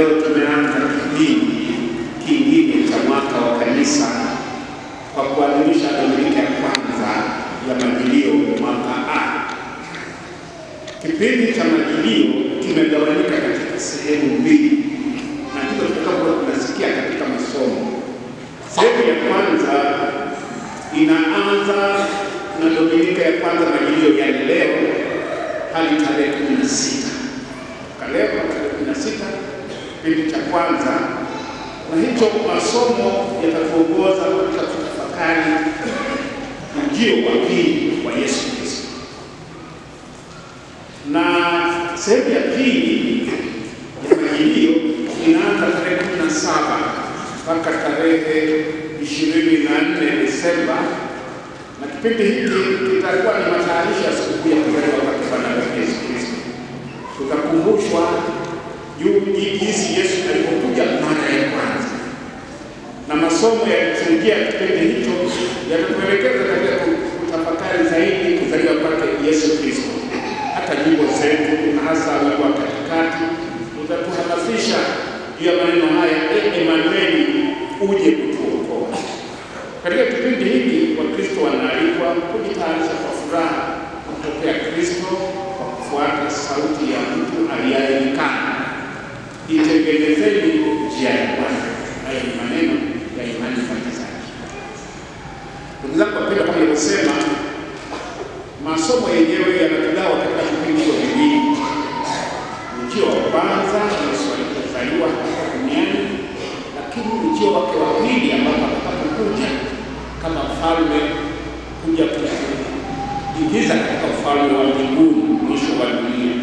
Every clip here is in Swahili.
leo tumeanza kipindi kingine cha mwaka wa kanisa kwa kuadhimisha Dominika ya kwanza ya Majilio mwaka A. Kipindi cha Majilio kimegawanyika katika sehemu mbili, na ndipo tutakapokuwa tunasikia katika masomo. Sehemu ya kwanza inaanza na Dominika ya kwanza Majilio ya leo hadi tarehe 16. Leo tarehe 16 kipindi cha kwanza, na hicho masomo yatatuongoza katika kutafakari ujio wa pili wa Yesu Kristo. Na sehemu ya pili ya Majilio inaanza tarehe 17 mpaka tarehe 24 Desemba, na kipindi hiki kitakuwa ni matayarisho ya sikukuu ya kuzaliwa kwa Bwana Yesu Kristo. Tutakumbushwa jinsi Yesu alipokuja mara ya kwanza, na masomo yaliyochangia kipindi hicho yatatuelekeza katika kutafakari zaidi kuzaliwa kwake Yesu Kristo. Hata nyimbo zetu na hasa wimbo wa katikati utatuhamasisha juu ya maneno haya, Emanueli, uje kutuokoa. Katika kipindi hiki Wakristo wanaalikwa kujitayarisha kwa furaha kupokea Kristo kwa kufuata sauti ya mtu aliyealikana. Itengenezeni njia ya Bwana. Haya ni maneno ya imani mbatizaji. Ndugu zangu wapendwa, kama nilivyosema, masomo yenyewe yanatugawa katika vipindi viwili. Ujio wa kwanza Yesu alipozaliwa hapa duniani, lakini ujio wake wa pili ambapo atakapokuja kama mfalme kuja kuingiza katika ufalme wa mbinguni, mwisho wa dunia.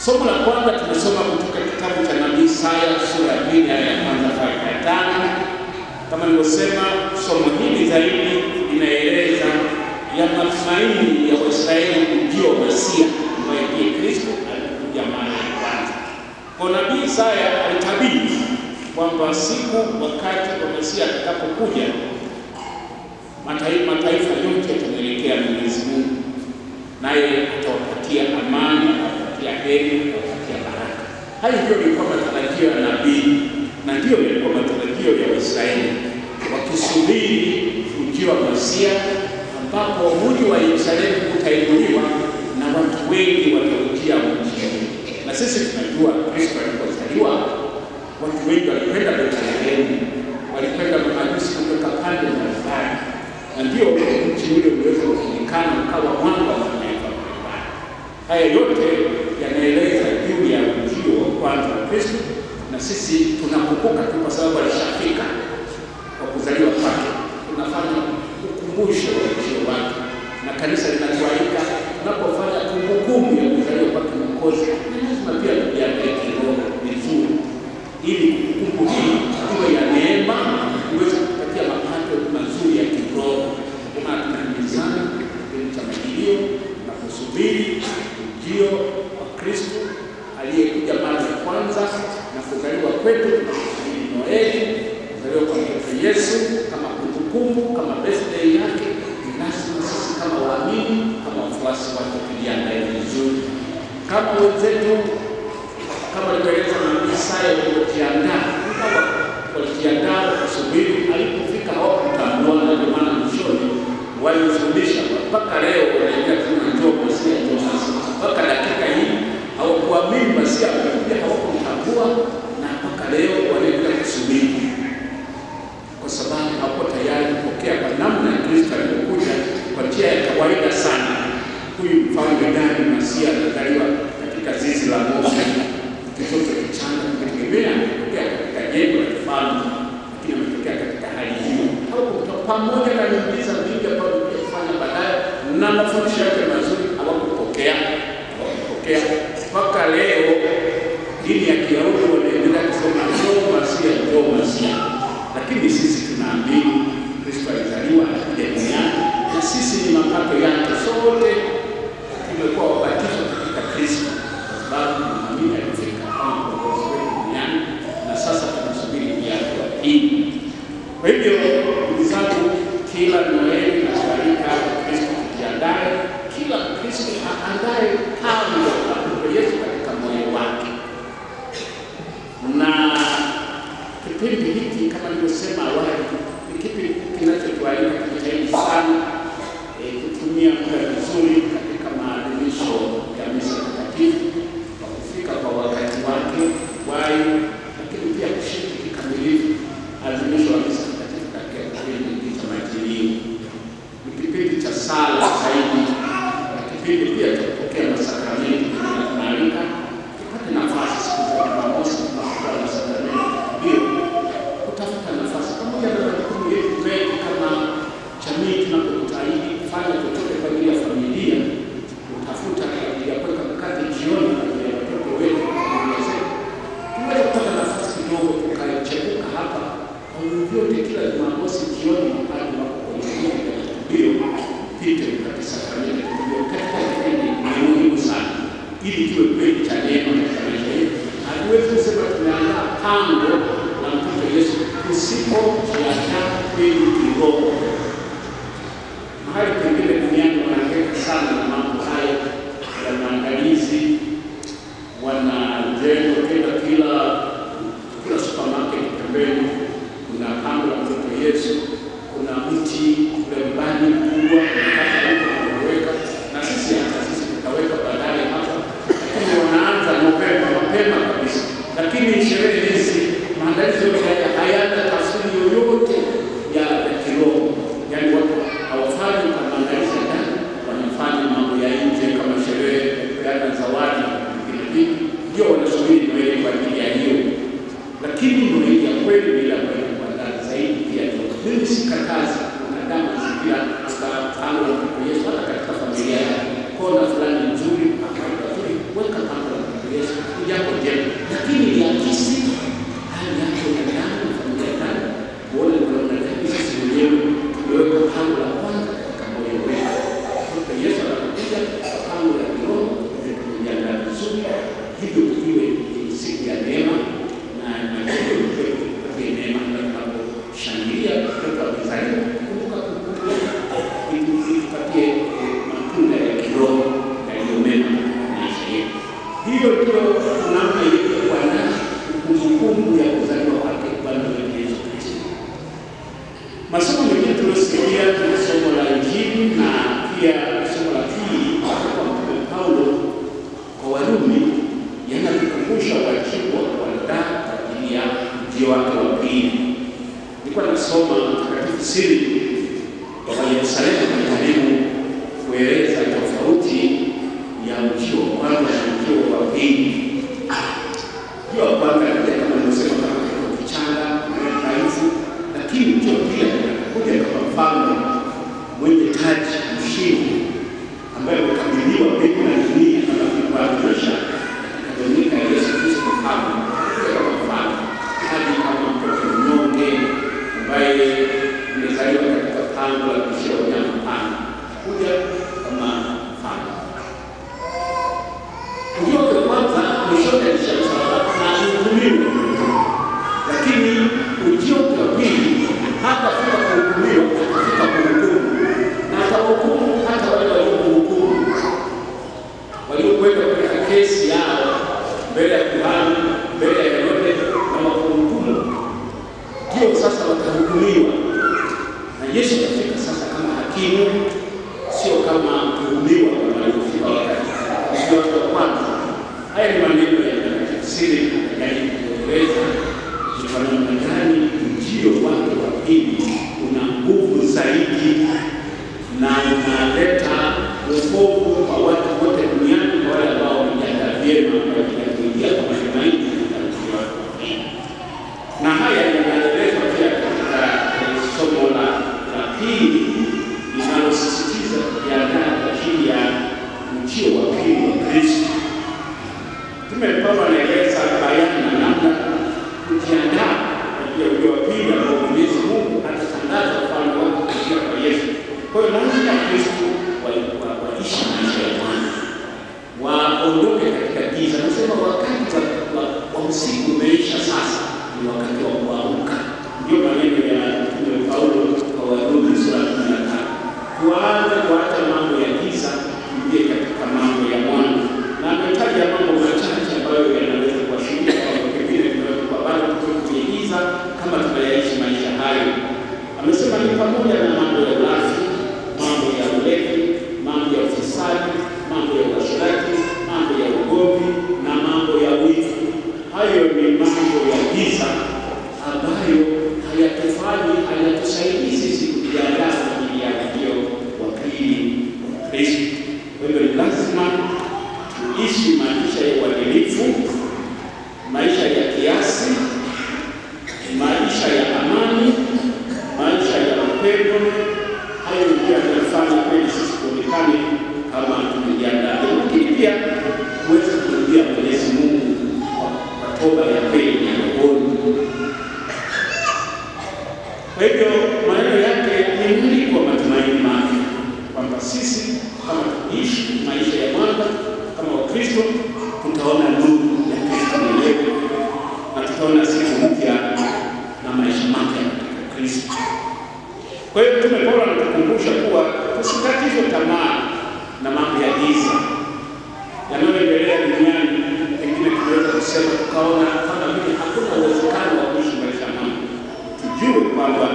Somo la kwanza tumesoma kutoka kitabu cha nabii Isaya sura ya 2 aya ya 1 hadi 5. Kama nilivyosema, somo hili zaidi linaeleza ya matumaini ya Waisraeli ujio wa Mesia ambaye ndiye Kristo alikuja mara ya kwanza. Kwa nabii Isaya alitabiri kwamba siku wakati wa Mesia atakapokuja, mataifa yote yataelekea Mwenyezi Mungu, naye atawapatia amani, atawapatia heri, atawapatia baraka. Hayo ndio yalikuwa matarajio ya nabii, na ndio yalikuwa matarajio ya Waisraeli wakisubiri ujio wa Mesia, ambapo mji wa Yerusalemu utainuliwa na watu wengi wataujia mji. Na sisi tunajua Kristo alipozaliwa, watu wengi walikwenda Bethlehemu, walikwenda mamajusi kutoka pande mbalimbali, na ndio mji ule uliweza kuonekana ukawa mwanga wa mataifa mbalimbali. Haya yote yanaeleza juu ya ujio wa kwanza wa Kristo, na sisi tunakumbuka tu kwa sababu alishafika kwa kuzaliwa kwake. Tunafanya ukumbusho wa ujio wake, na kanisa linatualika tunapofanya kumbukumbu ya kuzaliwa kwake Mwokozi, lazima pia tujiandae kiroho vizuri, ili kumbukumbu hii iwe ya neema, iweze kupatia mapato mazuri ya kiroho. Kama tunahimizana kipindi cha Majilio na kusubiri ujio wa Kristo aliyekuja mara ya kwanza na kuzaliwa kwetu, tunasubiri Noeli, kuzaliwa kwa mtoto Yesu kama kumbukumbu, kama birthday yake. Lazima sisi kama waamini, kama wafuasi wake tujiandae vizuri kama wenzetu, kama alivyoeleza nabii Isaya walijiandaa kusubiri. Alipofika hawakutambua, na ndio maana mwishoni walifundisha mpaka leo wanaendelea kusema njoo Mesia, njoo Mesia. Mpaka dakika hii hawakuamini Mesia alikuja, hawakutambua, na mpaka leo wanaendelea kusubiri, kwa sababu hawakuwa tayari kupokea kwa namna ya Kristo alipokuja kwa njia ya kawaida sana. Huyu mfalme gani Mesia alizaliwa katika zizi la ng'ombe, kitoto kichanga, kutegemea kutokea katika jengo la kifalme, lakini ametokea katika hali hiyo. Hawakutoka pamoja na miujiza mingi ambayo alifanya baadaye na mafundisho yake mazuri, hawakupokea. Mpaka leo dini ya Kiyahudi wanaendelea kusema njoo Mesia, njoo Mesia. Lakini sisi tunaamini Kristo alizaliwa, alikuja duniani, na sisi ni mapato yake. Sote tumekuwa wabatizwa katika Kristo kwa sababu tunaamini alifika kama mkombozi wetu duniani, na sasa tunasubiri ujio wa pili. Kwa hivyo ndugu zangu, kila Noeli na sharika Kristo tujiandae, kila Kristo aandae kando ya Yesu katika moyo wake. kipindi pia tutapokea masakramenti na tunaalika tupate nafasi siku za Jumamosi tunapokuwa na sakramenti hiyo, kutafuta nafasi pamoja na majukumu yetu mengi kama jamii tunapojitahidi kufanya chochote kwa ajili ya familia, kutafuta kwa ajili ya kuweka mkate jioni kwa ajili ya watoto wetu na familia zetu. Tunaweza kupata nafasi kidogo tukaichepuka hapa kwa vyote kila Jumamosi jioni hadi tunapokuwa hiyo pite katika sakramenti hiyo katika kipindi ni muhimu sana ili tuwe kweli cha neema katika maisha yetu. Hatuwezi kusema tumeandaa pango la mtoto Yesu tusipojiandaa kweli kiroho. Mahali pengine duniani wanahangaika sana na mambo haya ya maandalizi, wanajenga kila supermarket pembeni kuna pango la mtoto Yesu, kuna mti mbalimbali mkubwa unaweka, na sisi tutaweka baadaye hapa, lakini wanaanza mapema kabisa. Lakini sherehe hizi, maandalizi yote haya hayana tafsiri yoyote ya kiroho. Yaani watu hawafanyi kwa maandalizi ya ndani, wanafanya mambo ya nje kama sherehe, kupeana zawadi, vingine ndio wanasubiri Noeli kwa ajili ya hiyo. Lakini Noeli ya kweli bila kweli kwa ndani zaidi pia ndio. Mimi sikatazi wanadamu mazingira pango la mtoto Yesu hata katika familia yako. Kona fulani nzuri, akaida nzuri, weka pango la mtoto Yesu, ni jambo jema. Lakini liakisi hali yako ya ndani, familia ndani, kuona kwa namna gani sisi wenyewe tumeweka pango la kwanza katika moyo wetu. Mtoto Yesu anakuja pango la kiroho, tumejiandaa vizuri, hivyo tukiwe siku ya neema na hiyo tukiwe neema tunaposhangilia mtoto amezaliwa. Kumbuka tupatie matunda ya kiroho yaliyo mema maisha yetu. Hiyo ndio namna yetu kuwa na kumbukumbu ya kuzaliwa kwake Bwana wetu Yesu Kristo. Masomo mengine tuliyosikia ni somo la Injili na pia somo la pili kwa Mtume Paulo kwa Warumi, yanatukumbusha wajibu wa kuandaa kwa ajili ya ujio wake wa pili. Nilikuwa nasoma Mtakatifu Siri wa Yerusalemu kujaribu kueleza tofauti ya ujio wa kwanza na ujio wa pili. Ujio wa kwanza ni kama nimesema kama kitu kichanga dhaifu, lakini ujio pia unakuja kama mfalme mwenye taji mshindi ambaye amekabidhiwa mbingu na dunia kama kuadhimisha katika Yesu Kristo mfalme kama mfalme hadi kama mtoto mnyonge ambaye amezaliwa katika pango la kushia wanyama pana kuja kama mfalme. Ujio wa kwanza mwishowe alishamsaba na alihukumiwa, lakini ujio wa pili hatafika kuhukumiwa, atafika kuhukumu na atahukumu hata wale waliohukumu, waliokwenda katika kesi yao mbele ya kuhani, mbele ya yote na wakuhukumu, ndio sasa watahukumiwa. Na Yesu atafika sasa kama hakimu, sio kama mtuhumiwa kama alivyofika wakati wa kwanza. Haya ni maneno ya tafsiri yanayoeleza ni kwa namna gani ujio wake wa pili una nguvu zaidi na unaleta wokovu kwa watu wote duniani, kwa wale ambao wamejiandaa vyema kwa ajili ya kuingia kwa matumaini katika ujio wake wa pili. Na haya yanaelezwa pia katika somo la pili linalosisitiza kujiandaa kwa ajili ya ujio wa pili wa Kristo. Mtume Paulo anaeleza bayana namna kujiandaa kwa ajili ya ujio wa pili ambao Mwenyezi Mungu atatangaza ufalme wake kupitia kwa Yesu. Kwa hiyo lazima Kristo waishi maisha ya Bwana, waondoke katika giza. Nasema wakati wa usiku umeisha, sasa ni wakati wa kuamka. Ndio maneno ya Mtume Paulo kwa Warumi sura ya 15. Tuanze kuacha mambo ya giza, tuingie katika mambo ya Bwana. Na ametaja mambo machache ambayo yanaweza kuashiria kwamba pengine tunaweza bado tuko kwenye giza kama tunayaishi maisha hayo. Amesema ni pamoja na mambo ya ulafi, mambo ya ulevi, mambo ya ufisadi, mambo ya uasherati, mambo ya ugomvi na mambo ya wivu. Hayo ni mambo ya giza ambayo hayatufanyi, hayatusaidii sisi kujiandaa kwa ajili ya ujio wa pili kutukumbusha kuwa tusikatizwe tamaa na mambo ya giza yanayoendelea duniani. Pengine tunaweza kusema tukaona kama vile hakuna uwezekano wa kuishi maisha mema. Tujue kwamba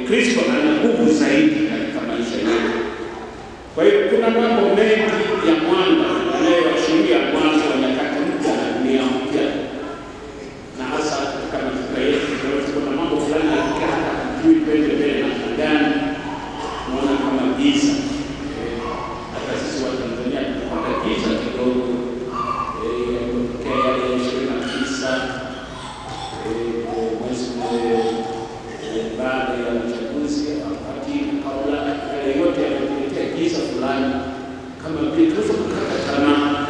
Kristo ana nguvu zaidi katika maisha yetu. Kwa hiyo kuna mambo mengi ya mwanga yanayoashiria mwanzo wa nyakati mpya na dunia mpya, na hasa katika mazingira yetu kuna mambo fulani yanatokea hata hatujui twende mbele namna gani. Tunaona kama giza, hata sisi wa Tanzania tunapata giza kidogo. Kutokea yale 29 mwezi baada ya uchaguzi, wakati kabla yale yote yanatuletea giza fulani, kama vile tunaweza kukata tamaa,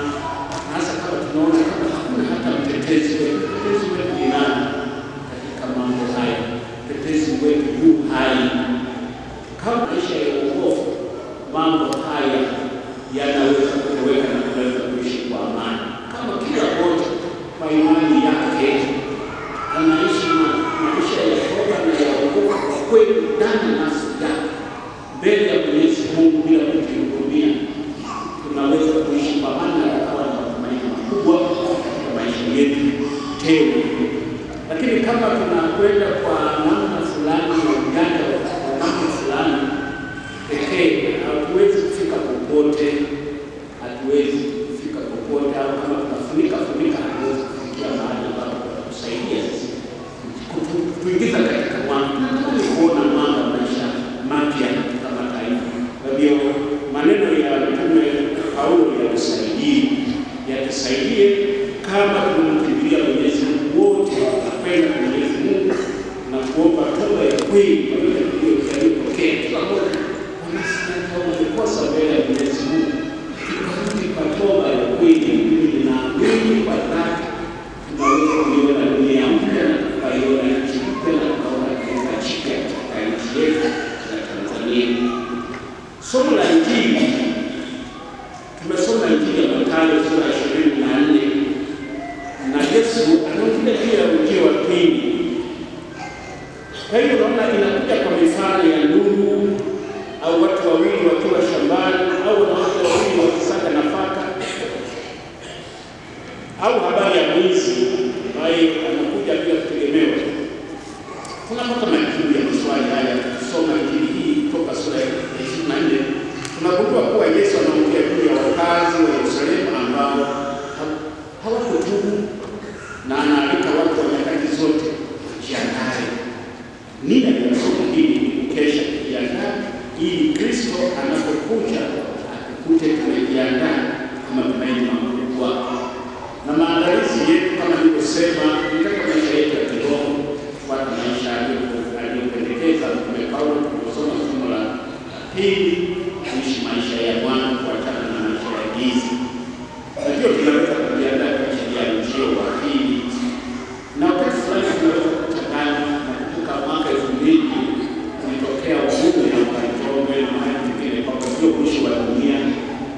hasa kama tunaona kama hakuna hata mtetezi wetu. Mtetezi wetu ni nani katika mambo haya? Mtetezi wetu yu hai. Kama maisha ya uokovu, mambo haya yanaweza kutoweka na tunaweza kuishi kwa amani, kama kila mmoja kwa imani yake anaishi maisha ya toba na ya wokovu kwa kweli ndani ya nafsi yake mbele ya Mwenyezi Mungu bila kujihurumia. Tunaweza kuishi kwa amani na kuwa na matumaini makubwa katika maisha yetu tena. Lakini kama tunakwenda kwa namna fulani ya ujanja wa namna fulani pekee, hatuwezi kufika popote, hatuwezi kufika popote. Au kama tunafunika hatuwezi kufikia mahali ambapo kusaidia sisi kuingiza katika mwanga. Tunatamani kuona mwanga maisha mapya katika mataifa. Kwa hiyo maneno ya Mtume Paulo yatusaidie kama tunamkimbilia Mwenyezi Mungu wote, tunapenda Mwenyezi Mungu na kuomba toba ya kweli kwa yote tuliyopokea. Kila mmoja anakosa mbele ya Mwenyezi Mungu, tukarudi kwa toba ya kweli. Mimi naamini kwa dhati tunaweza kuiona dunia mpya na tukaiona nchi mpya na tukaona taifa jipya katika nchi yetu ya Tanzania. Somo la Injili, tumesoma Injili ya Mathayo sura 24, na Yesu anaongea juu ya ujio wa pili. Kwa hiyo unaona inakuja kwa mifano ya ndugu au watu wawili wakiwa shambani, au wanawake wawili wakisaga nafaka, au habari ya mwizi ambaye anakuja bila kutegemewa. Tunapata majibu ya maswali haya tukisoma Injili hii kutoka sura ya 24. Tunagundua kuwa Yesu anaongea juu ya wakazi wa Yerusalemu ambao hawakutubu, na anaalika watu wa nyakati zote kujiandae. Nini anasema hili? Kukesha, kujiandaa ili Kristo anapokuja akukute tumejiandaa kama tumaini makubwa. Na maandalizi yetu kama nilivyosema, katika maisha yetu ya kiroho, kwa maisha aliyopendekeza Mtume Paulo tuliposoma somo la pili, kuishi maisha ya Bwana kuachana na maisha ya giza. Na hiyo tunaweza kujiandaa kwa ajili ya ujio wa pili. Na wakati fulani tunaweza kuchanganya na kutoka mwaka 2000 kulitokea uhuru ya Njombe na mahali pengine kwa sio mwisho wa dunia.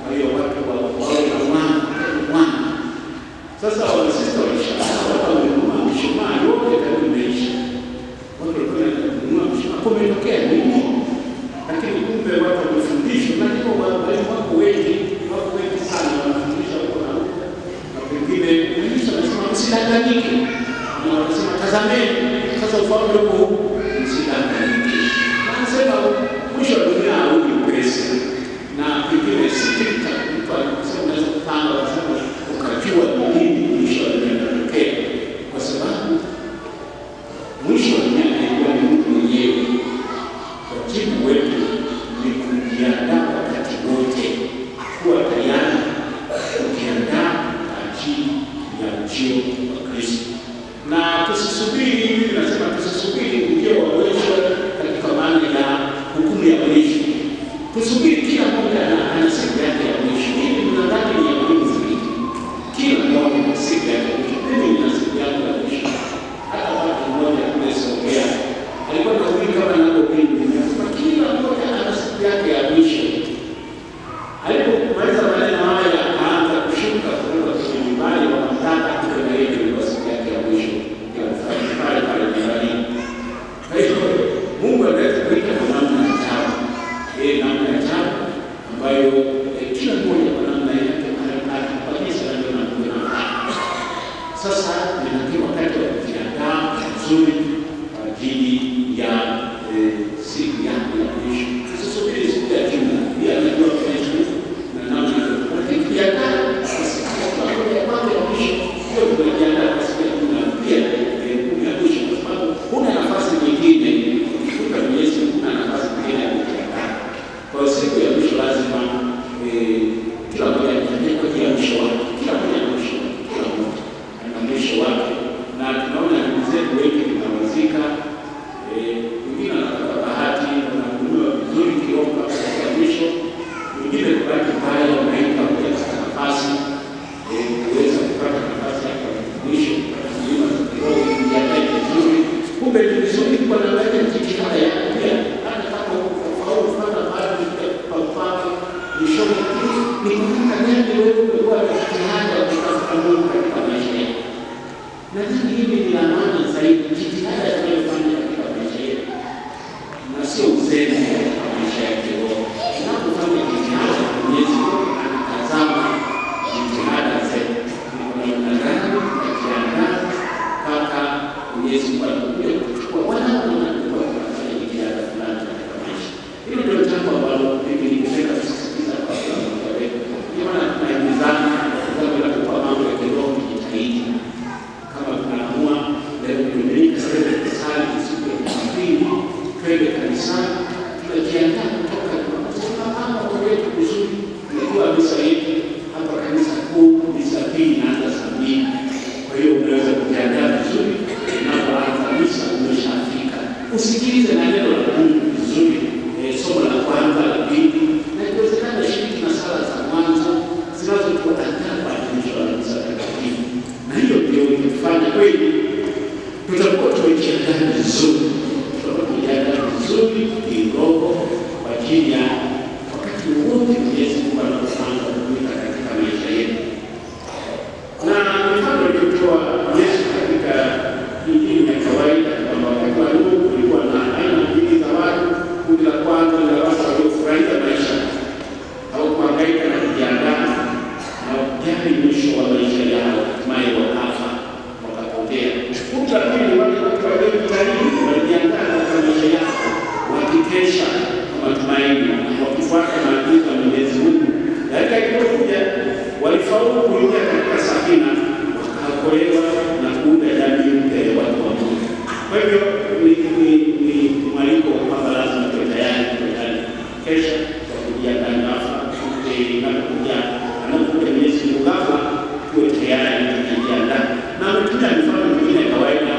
Kwa hiyo watu waona mwana. Sasa wanasista walishangaa, watu wamenunua mishumaa yote karibu imeisha. Watu walikuwa wananunua mishumaa, kumetokea nini? Lakini kumbe watu wamefundishwa, na ndipo walimu wako wengi sana wanafundisha huko na huko. Na pengine Yesu anasema msidanganyike. Na wanasema tazameni, sasa ufalme uko huku, msidanganyike. Anasema mwisho wa dunia hauji upesi. Na pengine sitika mtu anasema unaweza kupanga, wanasema ukajua nini mwisho wa dunia unatokea. Kwa sababu mwisho wa dunia anaikuwa ni Mungu mwenyewe. Wajibu wetu ni kujiandaa wakati wote, kuwa tayari kujiandaa kwa ajili ya ujio wa Kristo. Na tusisubiri, hivi nasema tusisubiri ujio wa mwisho katika maana ya hukumu ya mwisho. Tusubiri, kila mmoja ana siku yake ya mwisho. Hili mnadhani ni ya muhimu zaidi. Kila mmoja ana siku yake ya mwisho. Mimi nina siku yangu ya mwisho. Hata watu mmoja kule Songea alikuwa na wiki kama nalo pili. Kila mmoja ana siku yake ya mwisho. Alipomaliza maneno haya akaanza kushuka kutoka kwenye nyumbani, wakamtaka kuwe na yeye kwa siku yake ya mwisho ya kufanya pale nyumbani. Kwa hiyo Mungu anaweza kuita kwa namna ya ajabu. Kwa siku ya mwisho lazima kila mmoja ajiandae kwa ajili ya mwisho wake. Kila mmoja ana mwisho wake, kila mmoja ana mwisho wake. Na tunaona ndugu zetu wengi tunawazika, wengine wanapata bahati wanahudumiwa vizuri kiroho katika mwisho, wengine kwa bahati mbaya wanaita kupata nafasi kuweza kupata nafasi ya mwisho kupata huduma za kiroho kujiandaa vizuri. Kumbe ni vizuri kwa namna jitihada yako pia, hata kama ufaulu kufanya baadhi ya kupata mwisho, ni kumbuka gani wewe umekuwa na jitihada ya kutafuta Mungu katika maisha yako. Nadhani hili ni la maana zaidi, jitihada tunayofanya katika maisha yetu na sio uzembe katika maisha ya kiroho. Tunapofanya jitihada, Mwenyezi Mungu anatazama jitihada zetu. Ni namna gani tunajiandaa mpaka Mwenyezi Mungu anakuja kuchukua wala tunakuwa tunafanya jitihada fulani katika maisha. Hilo ndio jambo ambalo mimi ningependa kusisitiza kwa kila mmoja wetu. Ndio maana tunahimizana kwa mambo ya kiroho, tujitahidi. Kama tunaamua leo Dominika kusali siku ya Jumapili, twende kanisani, tunajiandaa kutoka tunapanga kwa wetu vizuri. Tunajua misa yetu hapa kanisa kuu, misa pili inaanza saa 2. Kwa hiyo unaweza kujiandaa vizuri, unapoanza misa umeshafika. Usikilize na neno la Mungu vizuri, somo la kwanza, la pili, na ikiwezekana shiriki na sala za mwanzo zinazotuandaa kwa adhimisho la misa takatifu. Na hiyo ndio itafanya kweli tutakuwa tumejiandaa vizuri, tutakuwa tumejiandaa vizuri kiroho kwa ajili ya wakati wote Mwenyezi Mungu anapopanga kutumika katika maisha yetu. Na mfano uliotoa Yesu katika Injili ya kawaida kwamba wakati wa Nuhu kulikuwa na aina mbili za watu. Kundi la kwanza ni la watu waliofurahia maisha au kuhangaika na kujiandaa na kujali mwisho wa maisha yao, hatimaye wakafa wakapotea. Kundi la pili wale watu waliojitahidi walijiandaa katika maisha yao, wakikesha kwa matumaini, wakifuata maagizo ya Mwenyezi Mungu. Dakika ilipokuja walifaulu kuingia katika safina, wakaokolewa na kuunda jamii mpya ya watu wa Mungu. Kwa hivyo ni mwaliko kwamba lazima tuwe tayari kesha kwa kujiandaa ghafla. Anapokuja Mwenyezi Mungu ghafla, tuwe tayari kujiandaa. Na ametumia mifano mingine ya kawaida,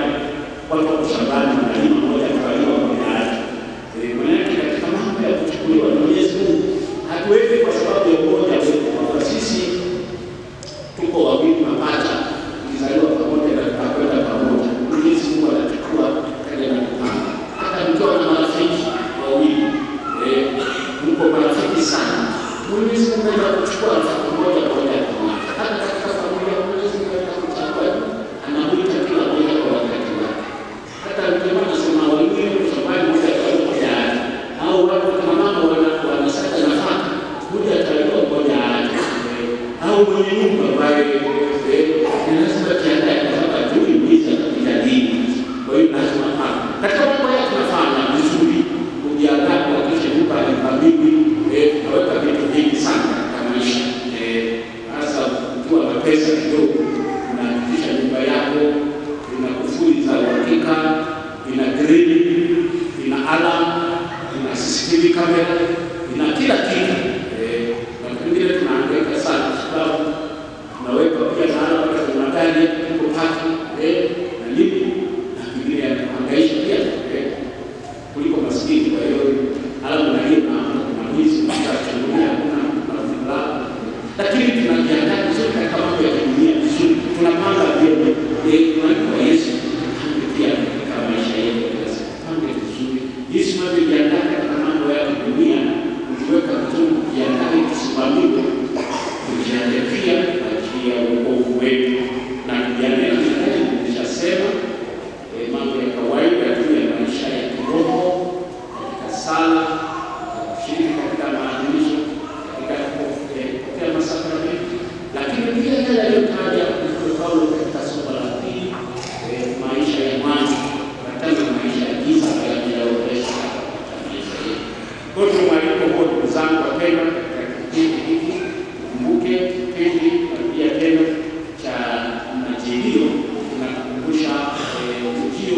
watu wako shambani wanalima, mmoja akaliwa moja yake. Maana yake katika mambo ya kuchukuliwa na Mwenyezi Mungu hatuwezi kwa sababu ya umoja wetu, kwa sisi tuko wawili mapacha, tukizaliwa pamoja na tutakwenda pamoja. Mwenyezi Mungu anachukua kaja na kupanga. Hata mkiwa na marafiki wawili, mko marafiki sana, Mwenyezi Mungu anachukua rafiki mmoja pamoja. Hata katika familia Mwenyezi Mungu anachukua, anamuita kila mmoja kwa wakati wake. Hata mkiwa nasema wengine kwa sababu moja kwa moja, au watu kama mama wanasaka nafaka, moja ataliwa moja yake, au mwenye nyumba ambaye lazima kiandae kwa sababu ajui mwizi atakuja lini. Kwa hiyo lazima katika mambo yake tunafanya vizuri, kujiandaa kuhakikisha nyumba haipambiwi. Tunaweka vitu vingi sana katika maisha, hasa ukiwa na pesa kidogo, unahakikisha nyumba yako ina kufuli za uhakika, ina grili, ina alarm, ina CCTV kamera, ina kila kitu. Na pengine tunahangaika sana kwa sababu tunaweka pia sana wakati kuna gari tuko paki na nini, na pengine tunahangaisha pia kuliko maskini. Kwa hiyo alafu na hiyo na hizi tunachungulia kuna fulani, lakini tunajiandaa vizuri katika mambo ya dunia vizuri, tunapanga vyema. Tunajua Yesu tupange pia katika maisha yetu, tupange vizuri. Yesu anajiandaa katika mambo ya dunia, kujiweka vizuri, kujiandaa kusimamia, kujiandaa pia kwa ajili ya wokovu wetu na kujiandaa kile nimeshasema, mambo ya kawaida tu ya maisha ya kiroho, katika sala, kushiriki katika maadhimisho, katika kupokea masakramenti, lakini pia yale yaliyotaja Mtume Paulo katika somo la pili, maisha ya mwanzo katika maisha ya giza yanayoonyesha katika maisha yetu. Kwa hiyo mwaliko kwa ndugu zangu wapendwa, katika kipindi hiki kumbuke kipindi pia tena cha Majilio tunakumbusha ujio,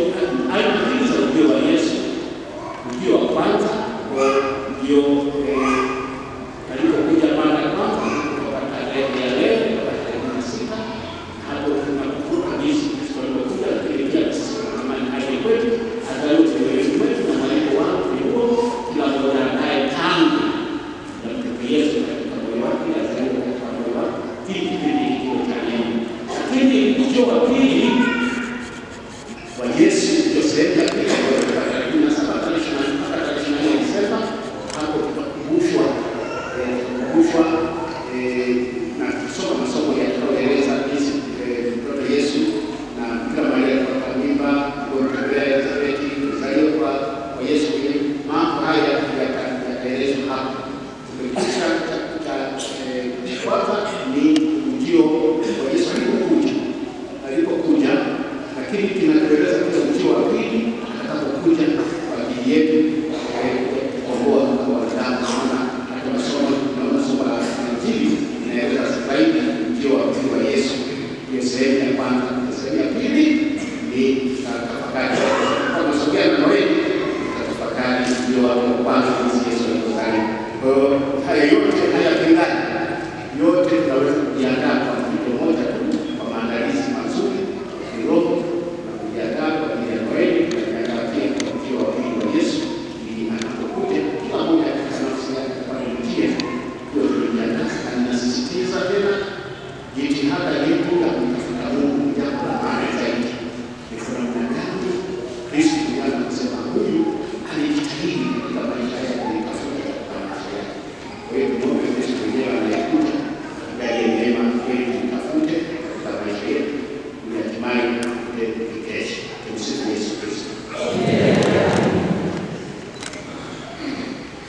aina mbili za ujio wa Yesu. Ujio wa kwanza ndio alipokuja mara ya kwanza kutoka tarehe ya leo mpaka tarehe 16, hapo tunakumbuka jinsi Kristo alipokuja kuelekea sisi kama hadi kwetu, adharuti wetu na mwalimu wangu ni huo, kila mmoja naye tangu na mtume Yesu katika moyo wake, azaliwe katika moyo wake, hili kipindi hicho cha neema. Lakini ujio wa pili wa Yesu ndio sehemu ya pili kwa tarehe 17 mpaka tarehe 24 Desemba. Hapo tutakumbushwa na kusoma masomo yanayoeleza jinsi mtoto Yesu na kila Maria kwa mimba, kutembea Elizabeti, kuzaliwa kwa Yesu. Mambo haya yataelezwa hapo. Kwanza ni ujio wa Yesu alipokuja, lakini tunatueleza pia ujio wa pili atakapokuja kwa ajili yetu kukomboa wanadamu. Hata masomo tunaona somo la Injili inaeleza zaidi ujio wa pili wa Yesu. Hiyo sehemu ya kwanza. Sehemu ya pili ni tafakari. Kwa masomo ya Noeli, tafakari ujio wa kwanza jinsi Yesu alizaliwa.